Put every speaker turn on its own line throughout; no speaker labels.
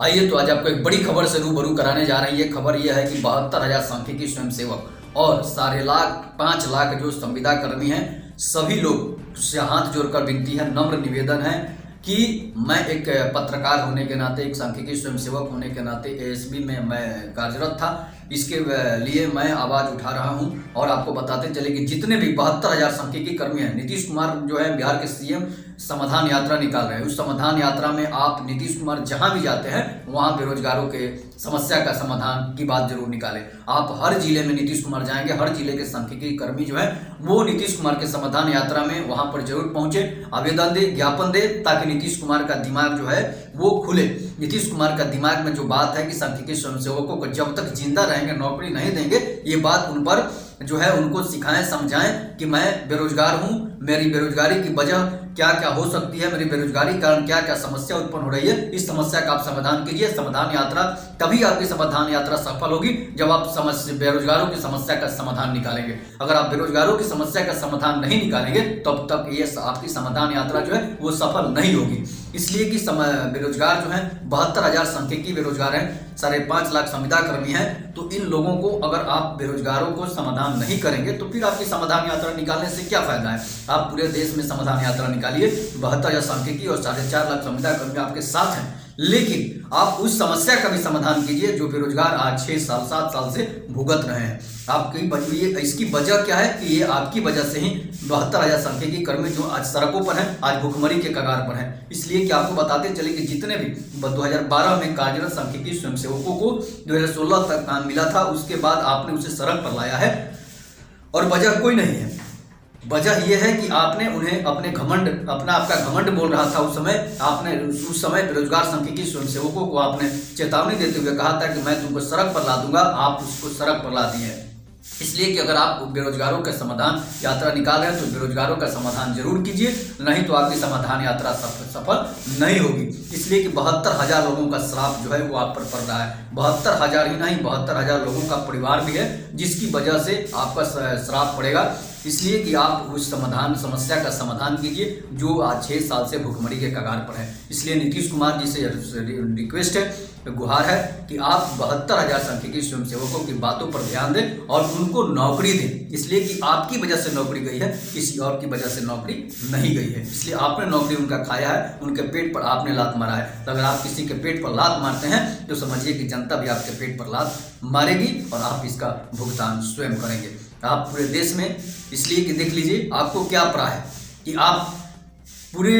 आइए तो आज आपको एक बड़ी खबर से रूबरू कराने जा रही है। खबर यह है कि 72,000 सांख्यिकी स्वयंसेवक और 5,00,000 जो संविदा कर्मी हैं, सभी लोग से हाथ जोड़कर विनती है, नम्र निवेदन है कि मैं एक पत्रकार होने के नाते, एक सांख्यिकी स्वयंसेवक होने के नाते एएसबी में मैं कार्यरत था। इसके लिए मैं आवाज़ उठा रहा हूं और आपको बताते चले कि जितने भी 72,000 सांख्यिकी कर्मी हैं, नीतीश कुमार जो है बिहार के सीएम समाधान यात्रा निकाल रहे हैं। उस समाधान यात्रा में आप नीतीश कुमार जहां भी जाते हैं वहां बेरोजगारों के समस्या का समाधान की बात जरूर निकालें। आप हर जिले में नीतीश कुमार जाएंगे, हर जिले के सांख्यिकी कर्मी जो है वो नीतीश कुमार के समाधान यात्रा में वहां पर जरूर पहुंचे, आवेदन दे, ज्ञापन दे, ताकि नीतीश कुमार का दिमाग जो है वो खुले। नीतीश कुमार का दिमाग में जो बात है कि सांख्यिकी स्वयंसेवकों को जब तक जिंदा रहेंगे नौकरी नहीं देंगे, ये बात उन पर जो है उनको सिखाएं, समझाएं कि मैं बेरोजगार हूं, मेरी बेरोजगारी की वजह क्या क्या हो सकती है, मेरी बेरोजगारी के कारण क्या क्या समस्या उत्पन्न हो रही है, इस समस्या का आप समाधान कीजिए। समाधान यात्रा, तभी आपकी समाधान यात्रा सफल होगी जब आप बेरोजगारों की समस्या का समाधान निकालेंगे। अगर आप बेरोजगारों की समस्या का समाधान नहीं निकालेंगे तब तक ये आपकी समाधान यात्रा जो है वो सफल नहीं होगी। इसलिए कि बेरोजगार जो है 72,000 सांख्यिकी बेरोजगार हैं, 5.5 लाख संविदा कर्मी हैं। तो इन लोगों को अगर आप बेरोजगारों को समाधान नहीं करेंगे तो फिर आपकी समाधान यात्रा निकालने से क्या फायदा है। आप पूरे देश में समाधान यात्रा निकालिए, 72,000 सांख्यिकी और 4.5 लाख संविदा कर्मी आपके साथ हैं, लेकिन आप उस समस्या का भी समाधान कीजिए जो बेरोजगार आज 6 साल 7 साल से भुगत रहे हैं। आपकी इसकी वजह क्या है कि ये आपकी वजह से ही 72,000 सांख्यिकी कर्मी जो आज सड़कों पर हैं, आज भुखमरी के कगार पर हैं। इसलिए कि आपको बताते चले कि जितने भी 2012 में कार्यरत सांख्यिकी स्वयंसेवकों को 2016 तक काम मिला था, उसके बाद आपने उसे सड़क पर लाया है और वजह कोई नहीं है। वजह यह है कि आपने उन्हें आपका घमंड बोल रहा था। उस समय बेरोजगार सांख्यिकी स्वयंसेवकों को आपने चेतावनी देते हुए कहा था कि मैं तुमको सड़क पर ला दूंगा, आप उसको सड़क पर ला दिए। इसलिए कि अगर आप बेरोजगारों का समाधान यात्रा निकाल रहे हैं तो बेरोजगारों का समाधान जरूर कीजिए, नहीं तो आपकी समाधान यात्रा सफल नहीं होगी। इसलिए कि 72,000 लोगों का श्राप जो है वो आप पर पड़ रहा है। 72,000 ही नहीं, 72,000 लोगों का परिवार भी है जिसकी वजह से आपका श्राप पड़ेगा। इसलिए कि आप उस समस्या का समाधान कीजिए जो आज 6 साल से भुखमरी के कगार पर है। इसलिए नीतीश कुमार जी से रिक्वेस्ट है, गुहार है कि आप 72,000 सांख्यिकी स्वयंसेवकों की बातों पर ध्यान दें और उनको नौकरी दें। इसलिए कि आपकी वजह से नौकरी गई है, किसी और की वजह से नौकरी नहीं गई है। इसलिए आपने नौकरी उनका खाया है, उनके पेट पर आपने लात मारा है। तो अगर आप किसी के पेट पर लात मारते हैं तो समझिए कि जनता भी आपके पेट पर लात मारेगी और आप इसका भुगतान स्वयं करेंगे। आप पूरे देश में, इसलिए कि देख लीजिए आपको क्या पड़ा है कि आप पूरे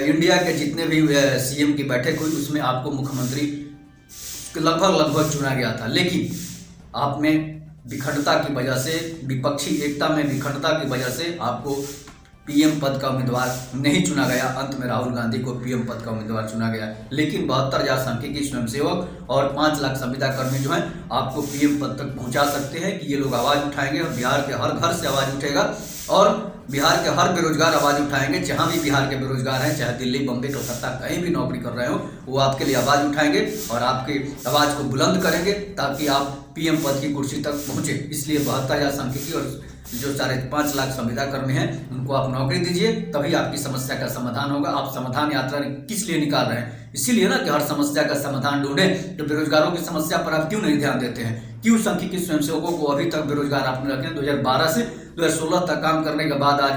इंडिया के जितने भी सीएम की बैठक हुई उसमें आपको मुख्यमंत्री लगभग चुना गया था, लेकिन आप में विखंडता की वजह से, विपक्षी एकता में विखंडता की वजह से आपको पीएम पद का उम्मीदवार नहीं चुना गया। अंत में राहुल गांधी को पीएम पद का उम्मीदवार चुना गया, लेकिन 72,000 सांख्यिकी स्वयंसेवक और 5 लाख संविदा कर्मी जो हैं आपको पीएम पद तक पहुंचा सकते हैं कि ये लोग आवाज़ उठाएंगे और बिहार के हर घर से आवाज़ उठेगा और बिहार के हर बेरोजगार आवाज़ उठाएंगे। जहां भी बिहार के बेरोजगार हैं, चाहे दिल्ली, बम्बई, कलकत्ता कहीं भी नौकरी कर रहे हो, वो आपके लिए आवाज़ उठाएंगे और आपकी आवाज़ को बुलंद करेंगे ताकि आप पीएम पद की कुर्सी तक पहुंचे। इसलिए 72,000 सांख्यिकी और जो 5.5 लाख संविदा कर्मी हैं उनको आप नौकरी दीजिए, तभी आपकी समस्या का समाधान होगा। आप समाधान यात्रा किस लिए निकाल रहे हैं? इसीलिए ना कि हर समस्या का समाधान ढूंढें। तो बेरोजगारों की समस्या पर आप क्यों नहीं ध्यान देते हैं? क्यों सांख्यिकी स्वयंसेवकों को अभी तक बेरोजगार आपने रखे? 2012 से 2016 तक काम करने के बाद आज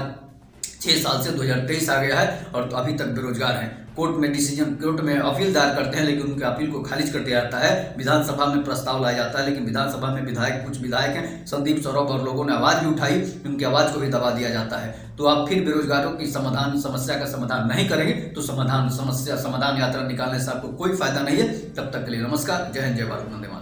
6 साल से 2023 आ गया है और तो अभी तक बेरोजगार हैं। कोर्ट में अपील दायर करते हैं, लेकिन उनके अपील को खारिज कर दिया जाता है। विधानसभा में प्रस्ताव लाया जाता है, लेकिन विधानसभा में कुछ विधायक हैं, संदीप सौरभ और लोगों ने आवाज़ भी उठाई, उनकी आवाज़ को भी दबा दिया जाता है। तो आप फिर बेरोजगारों की समस्या का समाधान नहीं करेंगे तो समाधान यात्रा निकालने से आपको कोई फायदा नहीं है। तब तक के लिए नमस्कार, जय हिंद, जय भारत, वंदे मातरम।